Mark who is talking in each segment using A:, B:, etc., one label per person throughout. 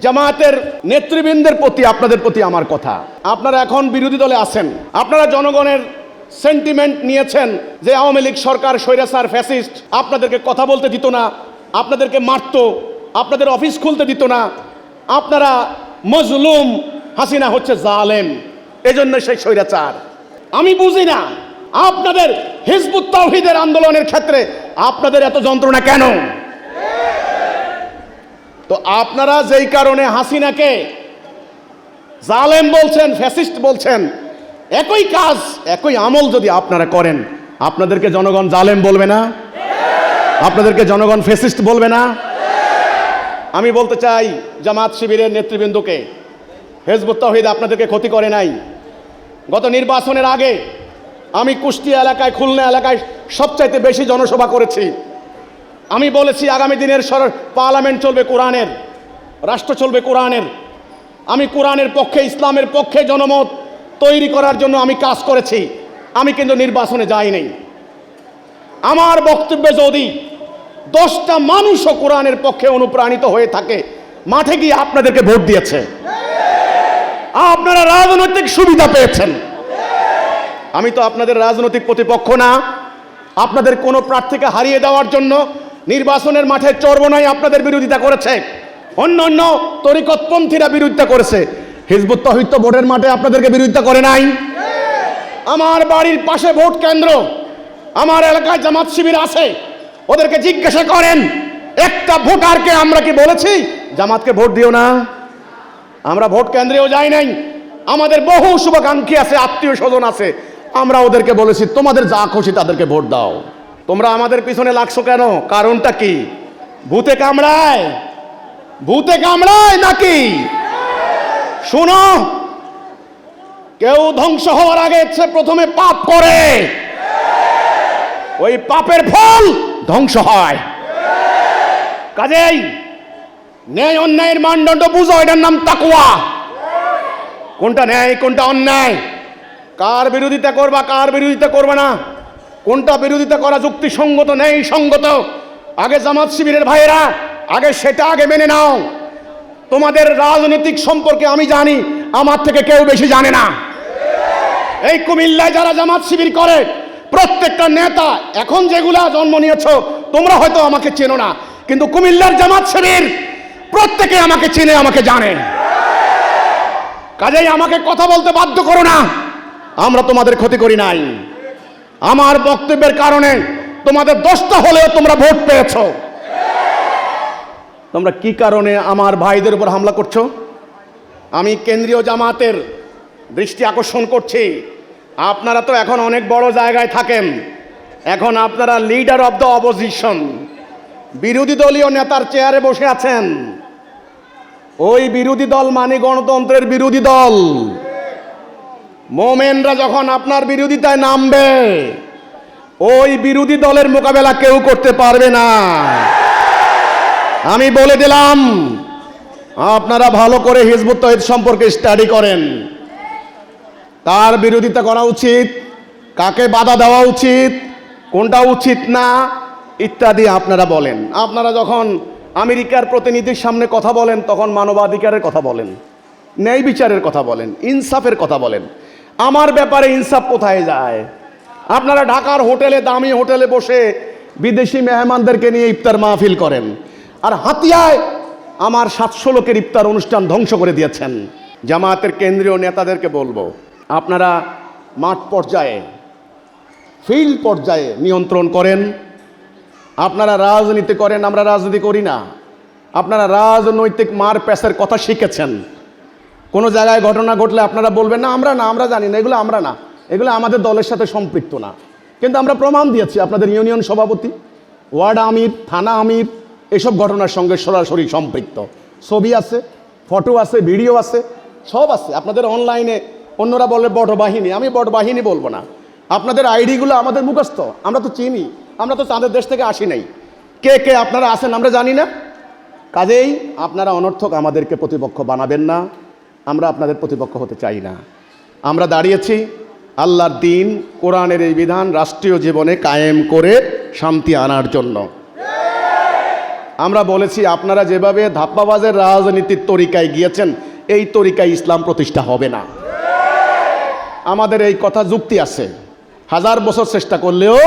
A: জামায়াতের নেতৃবৃন্দের প্রতি, আপনাদের প্রতি আমার কথা, আপনারা এখন বিরোধী দলে আছেন, আপনারা জনগণের সেন্টিমেন্ট নিয়েছেন যে আওয়ামী লীগ সরকার স্বৈরাচার ফ্যাসিস্ট, আপনাদেরকে কথা বলতে দিত না, আপনাদেরকে মারত, আপনাদের অফিস খুলতে দিত না, আপনারা মজলুম, হাসিনা হচ্ছে জালেম, এজন্য সেই স্বৈরাচার। আমি বুঝি না আপনাদের হিজবুত তাওহীদের আন্দোলনের ক্ষেত্রে আপনাদের এত যন্ত্রণা কেন। তো আপনারা যেই কারণে হাসিনাকে জালেম বলছেন, ফ্যাসিস্ট বলছেন, একই কাজ একই আমল যদি আপনারা করেন, আপনাদেরকে জনগণ জালেম বলবে না? আপনাদেরকে জনগণ ফ্যাসিস্ট বলবে না? আমি বলতে চাই জামাত শিবিরের নেতৃবৃন্দকে, হিজবুত তাওহীদ আপনাদেরকে ক্ষতি করে নাই। গত নির্বাচনের আগে আমি কুষ্টিয়া এলাকায়, খুলনা এলাকায় সবচাইতে বেশি জনসভা করেছি। আমি বলেছি আগামী দিনের পার্লামেন্ট চলবে কোরআনের, রাষ্ট্র চলবে কোরআনের। আমি কোরআনের পক্ষে, ইসলামের পক্ষে জনমত তৈরি করার জন্য আমি কাজ করেছি। আমি কিন্তু নির্বাচনে যাই নাই। আমার বক্তব্যে যদি 10টা মানুষও কোরআনের পক্ষে অনুপ্রাণিত হয়ে থাকে, মাঠে গিয়ে আপনাদেরকে ভোট দিয়েছে, আপনারা রাজনৈতিক সুবিধা পেয়েছেন। আমি তো আপনাদের রাজনৈতিক প্রতিপক্ষ না। আপনাদের কোনো প্রার্থীকে হারিয়ে দেওয়ার জন্য নির্বাচনের মাঠে চরমোনাই আপনাদের বিরোধিতা করেছে, অন্য অন্য তরিকতপন্থীরা বিরোধিতা করেছে। হিজবুত তাওহীদ তো ভোটের মাঠে আপনাদেরকে বিরোধিতা করে নাই। আমার বাড়ির পাশে ভোট কেন্দ্র, আমার এলাকায় জামাত শিবির আছে, ওদেরকে জিজ্ঞাসা করেন, একটা ভোটারকে আমরা কি বলেছি জামাতকে ভোট দিও না? আমরা ভোট কেন্দ্রেও যাই নাই। আমাদের বহু শুভাকাঙ্ক্ষী আছে, আত্মীয় স্বজন আছে, আমরা ওদেরকে বলেছি তোমাদের যা খুশি তাদেরকে ভোট দাও। তোমরা আমাদের পিছনে লাগছো কেন? কারণটা কি? ভূতে কামড়ায়? ভূতে কামড়ায় নাকি? শুনো, কেউ ধ্বংস হওয়ার আগে সে প্রথমে পাপ করে, ওই পাপের ফল ধ্বংস হয়। কাজেই ন্যায় অন্যায়ের মানদণ্ড বুঝো, এটার নাম তাকওয়া। কোনটা ন্যায়, কোনটা অন্যায়, কার বিরোধিতা করবা, কার বিরোধিতা করবে না, কোনটা বিরোধিতা করা যুক্তিসঙ্গত, ন্যায় সঙ্গত, আগে জামাত শিবিরের ভাইয়েরা আগে সেটা আগে মেনে নাও। তোমাদের রাজনৈতিক সম্পর্কে আমি জানি, আমার থেকে কেউ বেশি জানে না। এই কুমিল্লায় যারা জামাত শিবির করে প্রত্যেকটা নেতা, এখন যেগুলা জন্ম নিয়েছ তোমরা হয়তো আমাকে চেনো না, কিন্তু কুমিল্লার জামাত শিবির প্রত্যেকে আমাকে চেনে, আমাকে জানে। কাজেই আমাকে কথা বলতে বাধ্য করো না। আমরা তোমাদের ক্ষতি করি নাই। আমার বক্তব্যের কারণে তোমাদের 10টা হলেও তোমরা ভোট পেয়েছ। তোমরা কি কারণে আমার ভাইদের উপর হামলা করছো? আমি কেন্দ্রীয় জামাতের দৃষ্টি আকর্ষণ করছি, আপনারা তো এখন অনেক বড় জায়গায় থাকেন, এখন আপনারা লিডার অব দ্য অপোজিশন, বিরোধী দলীয় নেতার চেয়ারে বসে আছেন। ওই বিরোধী দল মানে গণতন্ত্রের বিরোধী দল। মোমেনরা যখন আপনার বিরোধিতায় নামবে, ওই বিরোধী দলের মোকাবেলা কেউ করতে পারবে না। আমি বলে দিলাম, আপনারা ভালো করে হিজবুত তাওহীদ সম্পর্কে স্টাডি করেন, কার বিরোধিতা করা উচিত, কাকে বাধা দেওয়া উচিত, কোনটা উচিত না, ইত্যাদি আপনারা বলেন। আপনারা যখন আমেরিকার প্রতিনিধির সামনে কথা বলেন তখন মানবাধিকারের কথা বলেন, ন্যায় বিচারের কথা বলেন, ইনসাফের কথা বলেন। আমার ব্যাপারে ইনসাফ কোথায় যায়? আপনারা ঢাকার হোটেলে, দামি হোটেলে বসে বিদেশি মেহমানদেরকে নিয়ে ইফতার মাহফিল করেন, আর হাতিয়ায় আমার 700 লোকের ইফতার অনুষ্ঠান ধ্বংস করে দিয়েছেন। জামায়াতের কেন্দ্রীয় নেতাদেরকে বলবো, আপনারা মাঠ পর্যায়ে, ফিল্ড পর্যায়ে নিয়ন্ত্রণ করেন। আপনারা রাজনীতি করেন, আমরা রাজনীতি করি না। আপনারা রাজনৈতিক মার প্যাসের কথা শিখেছেন। কোনো জায়গায় ঘটনা ঘটলে আপনারা বলবেন না আমরা জানি না, এগুলো আমরা না, এগুলো আমাদের দলের সাথে সম্পৃক্ত না। কিন্তু আমরা প্রমাণ দিয়েছি, আপনাদের ইউনিয়ন সভাপতি, ওয়ার্ড আমির, থানা আমির এসব ঘটনার সঙ্গে সরাসরি সম্পৃক্ত। ছবি আছে, ফটো আছে, ভিডিও আছে, সব আছে আপনাদের অনলাইনে। অন্যরা বলে বড় বাহিনী, আমি বড় বাহিনী বলবো না। আপনাদের আইডিগুলো আমাদের মুখস্থ, আমরা তো চিনি, আমরা তো চাঁদের দেশ থেকে আসি নাই। কে কে আপনারা আছেন আমরা জানি না। কাজেই আপনারা অনর্থক আমাদেরকে প্রতিপক্ষ বানাবেন না, আমরা আপনাদের প্রতিপক্ষ হতে চাই না। আমরা দাঁড়িয়েছি আল্লাহর দিন, কোরআনের এই বিধান রাষ্ট্রীয় জীবনে কায়েম করে শান্তি আনার জন্য। আমরা বলেছি আপনারা যেভাবে ধাপ্পাবাজের রাজনীতির তরিকায় গিয়েছেন, এই তরিকায় ইসলাম প্রতিষ্ঠা হবে না। আমাদের এই কথা যুক্তি আছে, 1000 বছর চেষ্টা করলেও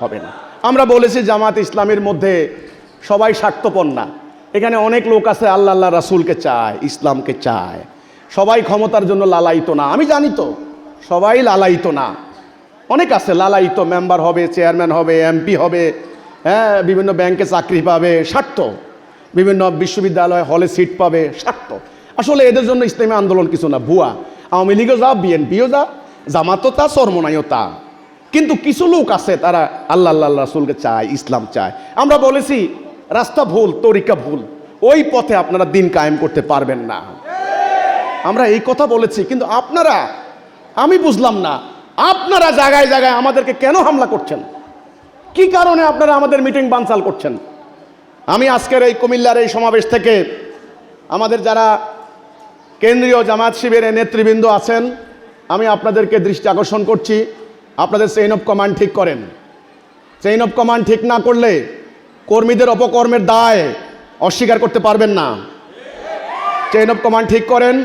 A: হবে না। আমরা বলেছি জামাত ইসলামের মধ্যে সবাই স্বার্থপর না। এখানে অনেক লোক আছে আল্লাহ আল্লাহ রাসূলকে চায়, ইসলামকে চায়। সবাই ক্ষমতার জন্য লালায়িত না, আমি জানি তো, সবাই লালায়িত না। অনেক আছে লালায়িত, মেম্বার হবে, চেয়ারম্যান হবে, এমপি হবে, হ্যাঁ, বিভিন্ন ব্যাংকে চাকরি পাবে, স্বার্থ, বিভিন্ন বিশ্ববিদ্যালয় হলে সিট পাবে, স্বার্থ। আসলে এদের জন্য ইসলামী আন্দোলন কিছু না, ভুয়া। আওয়ামী লীগও যা, বিএনপিও যা, জামাতও তা, চরমনাইও তা। কিন্তু কিছু লোক আছে তারা আল্লাহ আল্লাহ রাসূলকে চায়, ইসলাম চায়। আমরা বলেছি রাস্তা ভুল, তরিকা ভুল, ওই পথে আপনারা দিন কায়েম করতে পারবেন না। আমরা এই কথা বলেছি, কিন্তু আপনারা, আমি বুঝলাম না, আপনারা জায়গায় জায়গায় আমাদেরকে কেন হামলা করছেন? কি কারণে আপনারা আমাদের মিটিং বানচাল করছেন? আমি আজকের এই কুমিল্লার এই সমাবেশ থেকে আমাদের যারা কেন্দ্রীয় জামাত শিবিরের নেতৃবৃন্দ আছেন, আমি আপনাদেরকে দৃষ্টি আকর্ষণ করছি, আপনাদের চেইন অফ কমান্ড ঠিক করেন। চেইন অফ কমান্ড ঠিক না করলে কর্মীদের অপকর্মের দায় অস্বীকার করতে পারবেন না। চেইন অফ কমান্ড ঠিক করেন।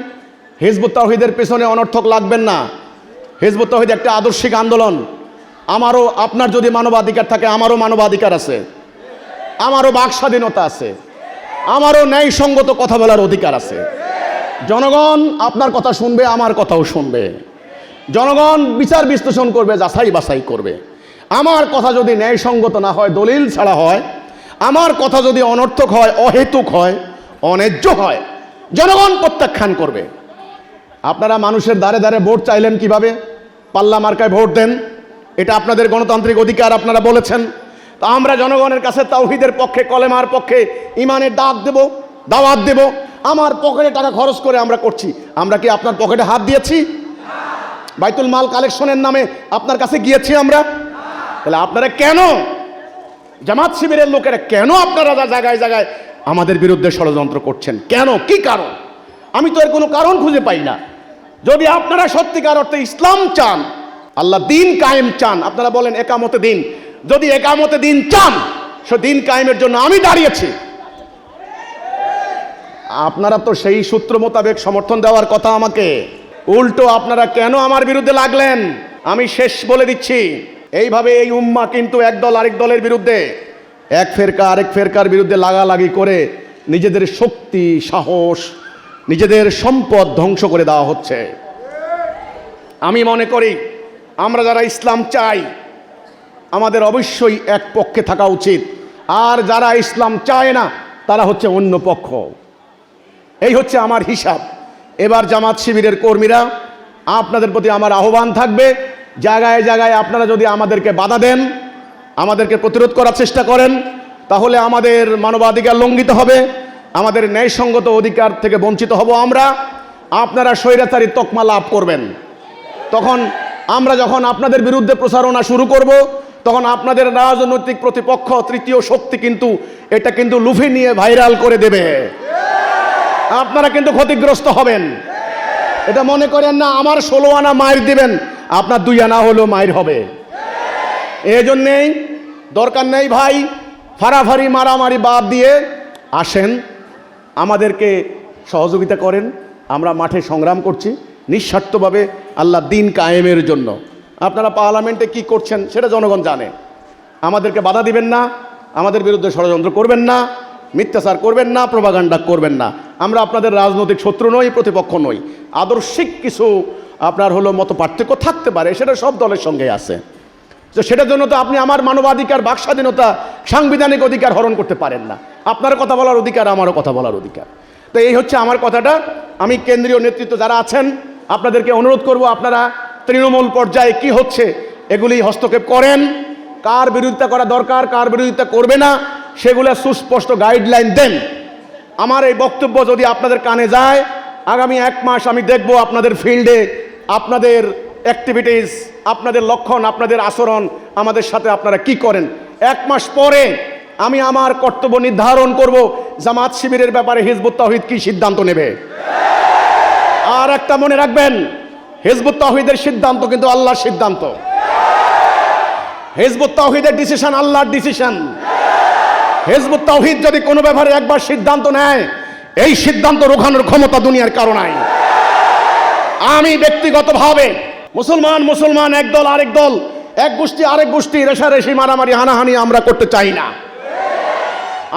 A: হিজবুত তাওহীদের পেছনে অনর্থক লাগবেন না। হিজবুত তাওহীদ একটা আদর্শিক আন্দোলন। আমারও, আপনার যদি মানবাধিকার থাকে, আমারও মানবাধিকার আছে, আমারও বাক স্বাধীনতা আছে, আমারও ন্যায়সঙ্গত কথা বলার অধিকার আছে। জনগণ আপনার কথা শুনবে, আমার কথাও শুনবে। জনগণ বিচার বিশ্লেষণ করবে, যাচাই বাছাই করবে। আমার কথা যদি ন্যায়সঙ্গত না হয়, দলিল ছাড়া হয়, আমার কথা যদি অনর্থক হয়, অহেতুক হয়, অন্যায্য হয়, জনগণ প্রত্যাখ্যান করবে। আপনারা মানুষের দ্বারে দ্বারে ভোট চাইলেন কিভাবে? পাল্লা মার্কায় ভোট দেন, এটা আপনাদের গণতান্ত্রিক অধিকার, আপনারা বলেছেন। তা আমরা জনগণের কাছে তাওহীদের পক্ষে, কলেমার পক্ষে, ইমানের ডাক দেব, দাওয়াত দেব। আমার পকেটে টাকা খরচ করে আমরা করছি। আমরা কি আপনার পকেটে হাত দিয়েছি? বাইতুল মাল কালেকশনের নামে আপনার কাছে গিয়েছি আমরা? তাহলে আপনারা কেন, জামাত শিবিরের লোকেরা কেন আপনারা জায়গায় জায়গায় আমাদের বিরুদ্ধে ষড়যন্ত্র করছেন? কেন, কি কারণ? আমি তো এর কোনো কারণ খুঁজে পাই না। যদি আপনারা সত্যিকার অর্থে ইসলাম চান, আল্লাহ দিন কায়েম চান, আপনারা বলেন একামতে দিন। যদি একামতে দিন চান, সে দিন কায়েমের জন্য আমি দাঁড়িয়েছি। আপনারা তো সেই সূত্র মোতাবেক সমর্থন দেওয়ার কথা আমাকে, উল্টো আপনারা কেন আমার বিরুদ্ধে লাগলেন? আমি শেষ বলে দিচ্ছি, এইভাবে এই উম্মাহ কিন্তু এক দল আরেক দলের বিরুদ্ধে, এক ফেরকা আরেক ফেরকার বিরুদ্ধে লাগালাগি করে নিজেদের শক্তি, সাহস, নিজেদের সম্পদ ধ্বংস করে দেওয়া হচ্ছে। আমি মনে করি আমরা যারা ইসলাম চাই, আমাদের অবশ্যই এক পক্ষে থাকা উচিত। আর যারা ইসলাম চায় না, তারা হচ্ছে অন্য পক্ষ। এই হচ্ছে আমার হিসাব। এবার জামাত শিবিরের কর্মীরা, আপনাদের প্রতি আমার আহ্বান থাকবে, জায়গায় জায়গায় আপনারা যদি আমাদেরকে বাধা দেন, আমাদেরকে প্রতিরোধ করার চেষ্টা করেন, তাহলে আমাদের মানবাধিকার লঙ্ঘিত হবে, আমাদের ন্যায়সঙ্গত অধিকার থেকে বঞ্চিত হব আমরা। আপনারা স্বৈরাচারী তকমা লাভ করবেন। তখন আমরা যখন আপনাদের বিরুদ্ধে প্রচারণা শুরু করব, তখন আপনাদের রাজনৈতিক প্রতিপক্ষ, তৃতীয় শক্তি কিন্তু এটা কিন্তু লুফে নিয়ে ভাইরাল করে দেবে। আপনারা কিন্তু ক্ষতিগ্রস্ত হবেন। এটা মনে করেন না আমার 16 আনা মায়ের দিবেন, আপনার 2 আনা হলেও মায়ের হবে। এই জন্যেই দরকার নেই ভাই, ফাড়াফাড়ি মারামারি বাদ দিয়ে আসেন, আমাদেরকে সহযোগিতা করেন। আমরা মাঠে সংগ্রাম করছি নিঃস্বার্থভাবে আল্লাহ দিন কায়েমের জন্য। আপনারা পার্লামেন্টে কি করছেন সেটা জনগণ জানে। আমাদেরকে বাধা দিবেন না, আমাদের বিরুদ্ধে ষড়যন্ত্র করবেন না, মিথ্যাচার করবেন না, প্রোপাগান্ডা করবেন না। আমরা আপনাদের রাজনৈতিক শত্রু নই, প্রতিপক্ষ নই। আদর্শিক কিছু আপনার হলো মত পার্থক্য থাকতে পারে, সেটা সব দলের সঙ্গে আছে। তো সেটার জন্য তো আপনি আমার মানবাধিকার, বাক স্বাধীনতা, সাংবিধানিক অধিকার হরণ করতে পারেন না। আপনারও কথা বলার অধিকার, আমারও কথা বলার অধিকার। তো এই হচ্ছে আমার কথাটা। আমি কেন্দ্রীয় নেতৃত্ব যারা আছেন, আপনাদেরকে অনুরোধ করব, আপনারা তৃণমূল পর্যায়ে কি হচ্ছে এগুলি হস্তক্ষেপ করেন। কার বিরোধিতা করা দরকার, কার বিরোধিতা করবে না, সেগুলো সুস্পষ্ট গাইডলাইন দেন। আমার এই বক্তব্য যদি আপনাদের কানে যায়, আগামী 1 মাস আমি দেখব আপনাদের ফিল্ডে আপনাদের অ্যাক্টিভিটিস, আপনাদের লক্ষণ, আপনাদের আচরণ, আমাদের সাথে আপনারা কি করেন। 1 মাস পরে আমি আমার কর্তব্য নির্ধারণ করব, জামাত শিবিরের ব্যাপারে হিজবুত তাওহীদ কি সিদ্ধান্ত নেবে। আর একটা মনে রাখবেন, হিজবুত তাওহীদের সিদ্ধান্ত কিন্তু আল্লাহর সিদ্ধান্ত। হিজবুত তাওহীদের ডিসিশন আল্লাহর ডিসিশন। হিজবুত তাওহীদ যদি কোনো ব্যাপারে একবার সিদ্ধান্ত নেয়, এই সিদ্ধান্ত রোখানোর ক্ষমতা দুনিয়ার কারো নাই। আমি ব্যক্তিগতভাবে মুসলমান এক দল আরেক দল, এক গোষ্ঠী আরেক গোষ্ঠী রেষারেষি মারামারি হানাহানি আমরা করতে চাই না।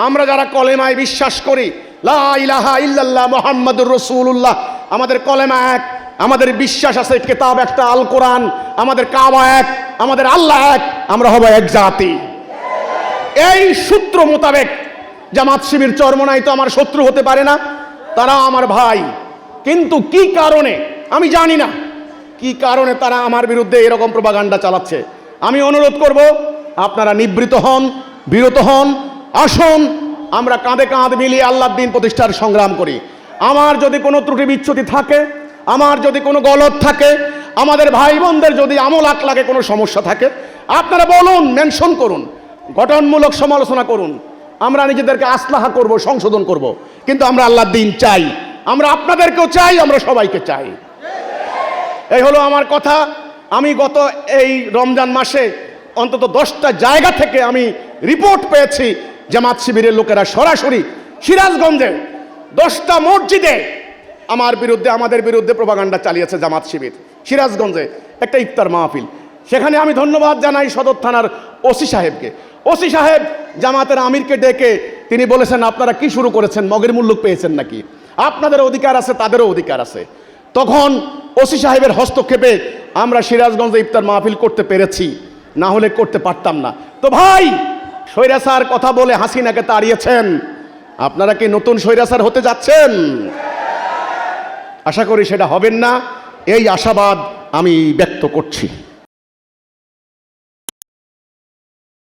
A: আমরা যারা কলেমায় বিশ্বাস করি, লা ইলাহা ইল্লাল্লাহ মুহাম্মাদুর রাসূলুল্লাহ, আমাদের কলেমা এক, আমাদের বিশ্বাস আছে কিতাব একটা আল কোরআন, আমাদের কাবা এক, আমাদের আল্লাহ এক, আমরা হব এক জাতি। এই সূত্র মোতাবেক জামাত শিবির চরমনাই তো আমার শত্রু হতে পারে না, তারা আমার ভাই। কিন্তু কি কারণে আমি জানি না, কি কারণে তারা আমার বিরুদ্ধে এরকম প্রপাগান্ডা চালাচ্ছে। আমি অনুরোধ করব, আপনারা নিবৃত হন, বিরত হন, আসুন আমরা কাঁধে কাঁধ মিলিয়ে আল্লাহর দ্বীন প্রতিষ্ঠার সংগ্রাম করি। আমার যদি কোনো ত্রুটি বিচ্যুতি থাকে, আমার যদি কোনো গলত থাকে, আমাদের ভাই বোনদের যদি আমল আখলাকে কোনো সমস্যা থাকে, আপনারা বলুন, মেনশন করুন, গঠনমূলক সমালোচনা করুন। আমরা নিজেদেরকে আসলাহা করব, সংশোধন করব। কিন্তু আমরা আল্লাহর দ্বীন চাই, আমরা আপনাদেরকেও চাই, আমরা সবাইকে চাই। এই হলো আমার কথা। আমি গত এই রমজান মাসে অন্তত 10টা জায়গা থেকে আমি রিপোর্ট পেয়েছি, জামাত শিবিরের লোকেরা সরাসরি সিরাজগঞ্জে 10টা মসজিদে আমাদের বিরুদ্ধে প্রপাগান্ডা চালিয়েছে জামাত শিবির। সিরাজগঞ্জে একটা ইফতার মাহফিল, সেখানে আমি ধন্যবাদ জানাই সদর থানার ওসি সাহেবকে। ওসি সাহেব জামাতের আমিরকে ডেকে তিনি বলেছেন, আপনারা কি শুরু করেছেন, মগের মুল্লুক পেয়েছেন নাকি? আপনাদের অধিকার আছে, তাদেরও অধিকার আছে। তখন ওসি সাহেবের হস্তক্ষেপে আমরা সিরাজগঞ্জে ইফতার মাহফিল করতে পেরেছি, না হলে করতে পারতাম না। তো ভাই, স্বৈরাচার কথা বলে হাসিনাকে তাড়িয়েছেন, আপনারা কি নতুন স্বৈরাচার হতে যাচ্ছেন? আশা করি সেটা হবেন না, এই আশাবাদ আমি ব্যক্ত করছি।